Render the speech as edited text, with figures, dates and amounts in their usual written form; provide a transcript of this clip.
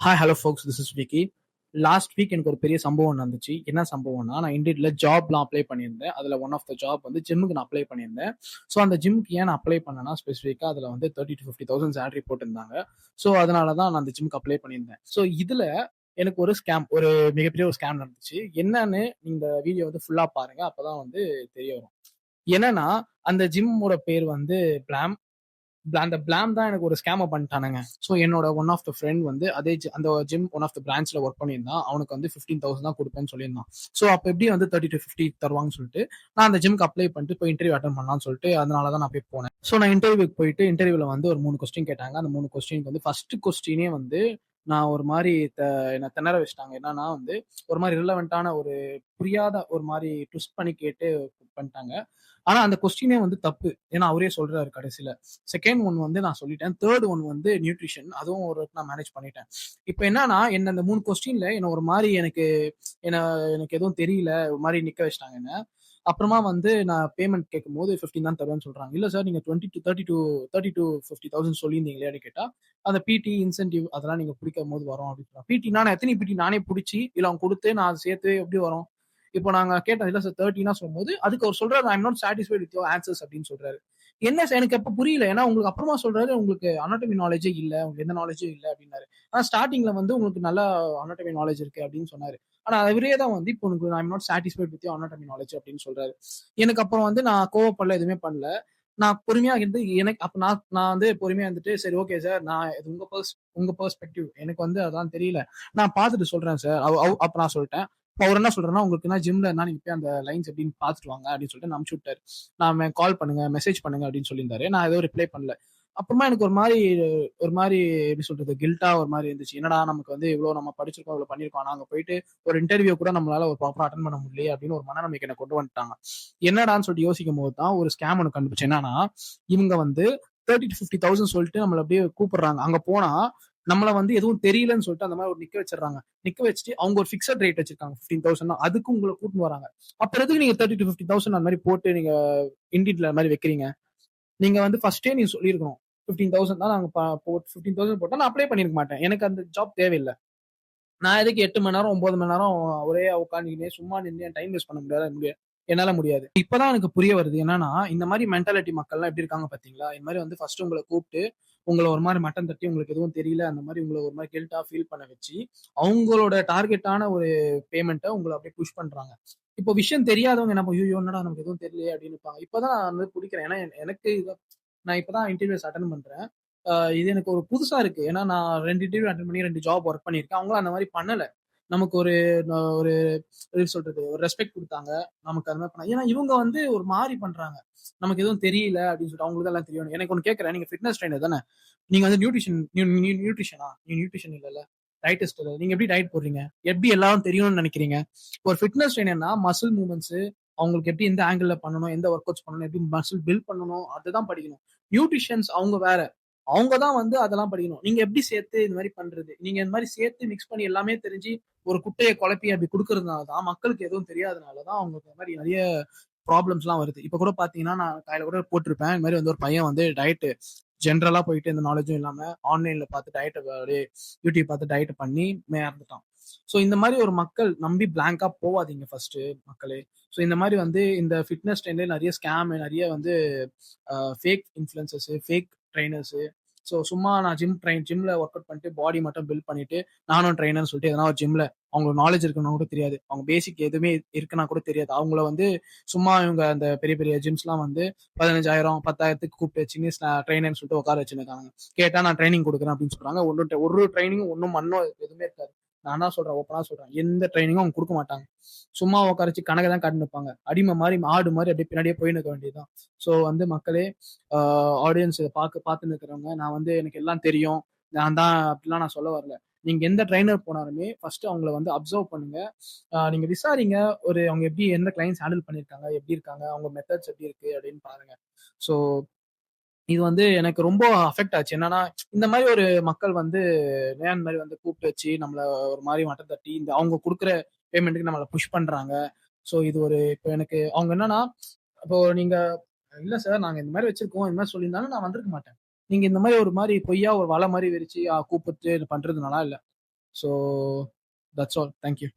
Hi hello forks, this is Vicky. Last week எனக்கு ஒரு பெரிய சம்பவம் நடந்துச்சு. என்ன சம்பவம்னா, நான் இண்டீட்ல ஜாப்லாம் அப்ளை பண்ணியிருந்தேன். அதில் ஒன் ஆஃப் த ஜாப் வந்து ஜிம்முக்கு நான் அப்ளை பண்ணியிருந்தேன். ஸோ அந்த ஜிம்க்கு ஏன் நான் அப்ளை பண்ணேன்னா, ஸ்பெசிஃபிக்காக அதில் வந்து 30,000 to 50,000 சேலரி போட்டிருந்தாங்க. ஸோ அதனால தான் நான் அந்த ஜிம்முக்கு அப்ளை பண்ணியிருந்தேன். ஸோ இதில் எனக்கு ஒரு ஸ்கேம், ஒரு மிகப்பெரிய ஒரு ஸ்கேம் நடந்துச்சு. என்னன்னு இந்த வீடியோ வந்து ஃபுல்லா பாருங்க. அப்பதான் வந்து தெரிய வரும். என்னன்னா, அந்த ஜிம்மோட பேர் வந்து பிளாம். அந்த பிளாம் தான் எனக்கு ஒரு ஸ்கேம பண்ணிட்டானுங்க. ஸோ என்னோட ஒன் ஆஃப் த ஃப்ரெண்ட் வந்து அதே அந்த ஜிம் ஒன் ஆஃப் த பிரான்ச்ல ஒர்க் பண்ணியிருந்தான். அவனுக்கு வந்து 15,000 தான் கொடுப்பேன்னு சொல்லியிருந்தான். ஸோ அப்போ எப்படி வந்து 30 to 50 தருவாங்கன்னு சொல்லிட்டு நான் அந்த ஜிம்க்கு அப்ளை பண்ணிட்டு போய் இன்டர்வியூ அட்டன் பண்ணலாம்னு சொல்லிட்டு அதனால தான் நான் போய் போனேன். ஸோ நான் இன்டர்வியூக்கு போயிட்டு இன்டர்வியூல வந்து ஒரு 3 கொஸ்டின் கேட்டாங்க. அந்த 3 கொஸ்டினுக்கு வந்து ஃபர்ஸ்ட் கொஸ்டினே வந்து நான் ஒரு மாதிரி என்ன திணற வச்சுட்டாங்க. என்னன்னா வந்து ஒரு மாதிரி ரிலவெண்டான ஒரு புரியாத ஒரு மாதிரி ட்விஸ்ட் பண்ணி கேட்டு பண்ணிட்டாங்க. ஆனா அந்த கொஸ்டினே வந்து தப்பு. ஏன்னா அவரே சொல்றாரு கடைசியில. செகண்ட் ஒன் வந்து நான் சொல்லிட்டேன். தேர்ட் ஒன் வந்து நியூட்ரிஷன். அதுவும் ஒரு நான் மேனேஜ் பண்ணிட்டேன். இப்ப என்னன்னா, என்ன அந்த 3 கொஸ்டின்ல என்ன ஒரு மாரி என்ன எனக்கு எதுவும் தெரியல. ஒரு மாரி நிக்க வச்சுட்டாங்க என்ன. அப்புறமா வந்து நான் பேமெண்ட் கேட்கும்போது 15 தான் தருவேன்னு சொல்றாங்க. இல்ல சார், நீங்க 20 to 30 to 30 to 50,000 சொல்லியிருந்தீங்களே அப்படின்னு கேட்டா, அந்த பிடி இன்சென்டிவ் அதெல்லாம் நீங்க பிடிக்கும்போது வரும் அப்படின்னு சொல்றாங்க. பிடினா நான் எத்தனை பிடி நானே புடிச்சு, இல்ல அவங்க குடுத்து நான் சேர்த்து எப்படி வரும்? இப்போ நாங்க கேட்டோம், இல்ல சார் 30னா சொல்லும்போது, அதுக்கு அவர் சொல்றாரு, I am not satisfied with your answers அப்படின்னு சொல்றாரு. என்ன சார் எனக்கு அப்ப புரியல. ஏன்னா உங்களுக்கு அப்புறமா சொல்றாரு, உங்களுக்கு அனாட்டமி நாலேஜே இல்ல. உங்களுக்கு எந்த நாலேஜும் இல்ல அப்படின்னாரு. ஆனா ஸ்டார்டிங்ல வந்து உங்களுக்கு நல்லா அனாட்டமி நாலேஜ் இருக்கு அப்படின்னு சொன்னாரு. ஆனா அவரே தான் வந்து இப்போ உங்களுக்கு I am not satisfied with your anatomy knowledge அப்படின்னு சொல்றாரு. எனக்கு அப்புறம் வந்து நான் கோவப்படல, எதுவுமே பண்ணல. நான் பொறுமையா இருந்து எனக்கு அப்ப நான் நான் வந்து பொறுமையா இருந்துட்டு, சரி ஓகே சார், நான் இது உங்க பெர்ஸ்பெக்டிவ். எனக்கு வந்து அதான் தெரியல. நான் பார்த்துட்டு சொல்றேன் சார். அப்ப நான் சொல்லிட்டேன். அப்ப அவர் என்ன சொல்றாருன்னா, உங்களுக்கு என்ன ஜிம்ல இருந்தா நீங்க போய் அந்த லைன்ஸ் எப்படின்னு பார்த்துட்டு வாங்க அப்படின்னு சொல்லிட்டு நான் அனுப்பிச்சு விட்டாரு. நான் கால் பண்ணுங்க, மெசேஜ் பண்ணுங்க அப்படின்னு சொல்லியிருந்தாரு. நான் எதுவும் ரிப்ளை பண்ணல. அப்புறமா எனக்கு ஒரு மாதிரி எப்படி சொல்றது, கில்ட்டா ஒரு மாதிரி இருந்துச்சு. என்னடா நமக்கு வந்து இவ்வளவு நம்ம படிச்சிருக்கோம், இவ்வளவு பண்ணிருக்கோம். நாங்க போயிட்டு ஒரு இன்டர்வியூ கூட நம்மளால ஒரு ப்ராப்பரா அட்டன் பண்ண முடியலையே அப்படின்னு ஒரு மனநம்பிக்கை என்ன கொண்டு வந்துட்டாங்க. என்னடான்னு சொல்லிட்டு யோசிக்கும் போது தான் ஒரு ஸ்கேம் ஒன்று கண்டுபிடிச்சேன். என்னன்னா, இவங்க வந்து 30 to 50,000 சொல்லிட்டு நம்மள அப்படியே கூப்பிடுறாங்க. அங்க போனா நம்மள வந்து எதுவும் தெரியலன்னு சொல்லிட்டு அந்த மாதிரி ஒரு நிக்க வச்சிடறாங்க. நிக்க வச்சுட்டு அவங்க ஒரு பிக்சட் ரேட் வச்சிருக்காங்க 15,000 தான். அதுக்கு உங்களை கூட்டிட்டு வராங்க. அப்புறம் எதுக்கு நீங்க 30 to 50,000 அந்த மாதிரி போட்டு நீங்க இண்டீட்ல மாதிரி வைக்கிறீங்க? நீங்க வந்து ஃபர்ஸ்டே நீங்க சொல்லியிருக்கணும். 15,000 தான் நாங்க 15,000 போட்டா நான் அப்ளை பண்ணிருக்க மாட்டேன். எனக்கு அந்த ஜாப் தேவையில்ல. நான் எதுக்கு 8 மணி நேரம் 9 மணி நேரம் ஒரே உட்காந்துக்கினே சும்மா நின்று டைம் வேஸ்ட் பண்ண என்னால முடியாது. இப்பதான் எனக்கு புரிய வருது. என்னன்னா, இந்த மாதிரி மென்டாலிட்டி மக்கள்லாம் எப்படி இருக்காங்க பாத்தீங்களா? இந்த மாதிரி வந்து ஃபர்ஸ்ட் உங்கள கூப்பிட்டு, உங்கள ஒரு மாரி மட்டம் தட்டி, உங்களுக்கு எதுவும் தெரியல, அந்த மாரி உங்கள ஒரு மாரி கில்ட்டா ஃபீல் பண்ண வச்சு, அவங்களோட டார்கெட்டான ஒரு பேமெண்ட்ட உங்கள அப்படியே புஷ் பண்றாங்க. இப்போ விஷயம் தெரியாதவங்க என்ன ஐய்யயோ! என்னடா நமக்கு எதுவும் தெரியலையே அப்படின்னு இருப்பாங்க. இப்பதான் நான் வந்து புடிக்கிறேன். ஏன்னா எனக்கு நான் இப்பதான் இன்டர்வியூஸ் அட்டெண்ட் பண்றேன். இது எனக்கு ஒரு புதுசா இருக்கு. ஏன்னா நான் 2 இன்டர்வியூ அட்டெண்ட் பண்ணி 2 ஜாப் ஒர்க் பண்ணியிருக்கேன். அவங்களும் அந்த மாரி பண்ணல. நமக்கு ஒரு எப்படி சொல்றது, ஒரு ரெஸ்பெக்ட் குடுத்தாங்க. நமக்கு அந்த மாரி பண்ணாங்க. ஏன்னா இவங்க வந்து ஒரு மாரி பண்றாங்க. நமக்கு எதுவும் தெரியல அப்படின்னு சொல்லிட்டு அவங்களுக்கு தான் எல்லாம் தெரியும். எனக்கு ஒண்ணு கேட்கிறேன். நீங்க ஃபிட்னஸ் ட்ரெய்னர் தானே? நீங்க வந்து நியூட்ரிஷனா? நீங்க நியூட்ரிஷன் இல்லல்ல. டயட்டிஸ்ட் இல்ல. நீங்க எப்படி டயட் போடுறீங்க? எப்படி எல்லாரும் தெரியும்னு நினைக்கிறீங்க? ஒரு ஃபிட்னஸ் ட்ரெய்னர்னா மசில் மூவ்மெண்ட்ஸ், அவங்களுக்கு எப்படி எந்த ஆங்கிள்ல பண்ணணும், எந்த ஒர்க் அவுட்ஸ் பண்ணணும், எப்படி மசில் பில்ட் பண்ணணும், அதுதான் படிக்கணும். நியூட்ரிஷியன்ஸ் அவங்க வேற. அவங்க தான் வந்து அதெல்லாம் படிக்கணும். நீங்க எப்படி சேர்த்து இந்த மாரி பண்றது? நீங்க இந்த மாரி சேர்த்து மிக்ஸ் பண்ணி எல்லாமே தெரிஞ்சு ஒரு குட்டைய குழப்பி அப்படி குடுக்கறதுனால தான், மக்களுக்கு எதுவும் தெரியாதனால தான் அவங்களுக்கு இந்த மாரி நெறைய ப்ராப்ளம்ஸ்லாம் வருது. இப்ப கூட பார்த்தீங்கன்னா, நான் காலையில கூட போட்டிருப்பேன். இந்த மாரி வந்து ஒரு பையன் வந்து டயட் ஜெனரலா போயிட்டு எந்த நாலேஜும் இல்லாம ஆன்லைன்ல பார்த்து டயட் அப்படியே யூடியூப் பார்த்து டயட் பண்ணி இறந்துட்டான். ஸோ இந்த மாரி ஒரு மக்கள் நம்பி பிளாங்கா போவாதீங்க ஃபர்ஸ்ட்டு மக்களே. ஸோ இந்த மாரி வந்து இந்த ஃபிட்னஸ் ட்ரெண்ட்ல நெறைய ஸ்கேம், நெறைய வந்து fake influencers, fake trainers. So சும்மா நான் ஜிம்ல ஒர்க் அவுட் பண்ணிட்டு பாடி மட்டும் பில்ட் பண்ணிட்டு, நானும் ட்ரெய்னர்ன்னு சொல்லிட்டு எதனா ஒரு ஜிம்ல அவங்களுக்கு நாலேட்ஜ் இருக்குன்னு கூட தெரியாது. அவங்க பேசிக் எதுவுமே இருக்குன்னா கூட தெரியாது. அவங்கள வந்து சும்மா இவங்க அந்த பெரிய பெரிய ஜிம்ஸ்லாம் வந்து 15,000 10,000க்கு கூப்பிட்டு வச்சுன்னு ட்ரெய்னர்ன்னு சொல்லிட்டு உட்கார வச்சுருக்காங்க. கேட்டா நான் ட்ரைனிங் குடுக்குறேன் அப்படின்னு சொல்றாங்க. ஒரு ட்ரைனிங்கும் ஒண்ணும் எதுவுமே இருக்காது. நான் தான் சொல்றேன், ஓப்பனா சொல்றேன். எந்த ட்ரைனிங்கும் அவங்க குடுக்க மாட்டாங்க. சும்மா உட்கார வச்சு கணக்க தான் காட்டின்னு இருப்பாங்க. அடிமை மாரி, ஆடு மாரி அப்படியே பின்னாடியே போயின்னு இருக்க வேண்டியதுதான். ஸோ வந்து மக்களே, ஆ ஆடியன்ஸ் இத பார்த்துன்னு இருக்கிறவங்க, நான் வந்து எனக்கு எல்லாம் தெரியும். நான் தான் அப்படிலாம் நான் சொல்ல வரல. நீங்க எந்த ட்ரெய்னர் போனாலுமே ஃபர்ஸ்ட் அவங்கள வந்து அப்சர்வ் பண்ணுங்க. நீங்க விசாரிங்க. அவங்க எப்படி எந்த கிளையண்ட்ஸ் ஹேண்டில் பண்ணியிருக்காங்க, எப்படி இருக்காங்க, அவங்க மெத்தட்ஸ் எப்படி இருக்கு அப்படின்னு பாருங்க. ஸோ இது வந்து எனக்கு ரொம்ப அஃபெக்ட் ஆச்சு. என்னன்னா, இந்த மாரி ஒரு மக்கள் வந்து இந்த மாரி வந்து கூப்பிட்டு வச்சு நம்மள ஒரு மாரி மட்டம் தட்டி, அவங்க குடுக்குற பேமெண்ட்க்கு நம்மள புஷ் பண்றாங்க. ஸோ இது ஒரு இப்ப எனக்கு அவங்க என்னன்னா, இப்போ நீங்க இல்ல சார், நாங்க இந்த மாரி வச்சிருக்கோம். இந்த மாரி சொல்லியிருந்தாலும் நான் வந்திருக்க மாட்டேன். நீங்க இந்த மாரி ஒரு மாரி பொய்யா ஒரு வலை மாரி விரிச்சு கூப்பிட்டு இது பண்றது நல்லா இல்ல. So that's all. Thank you.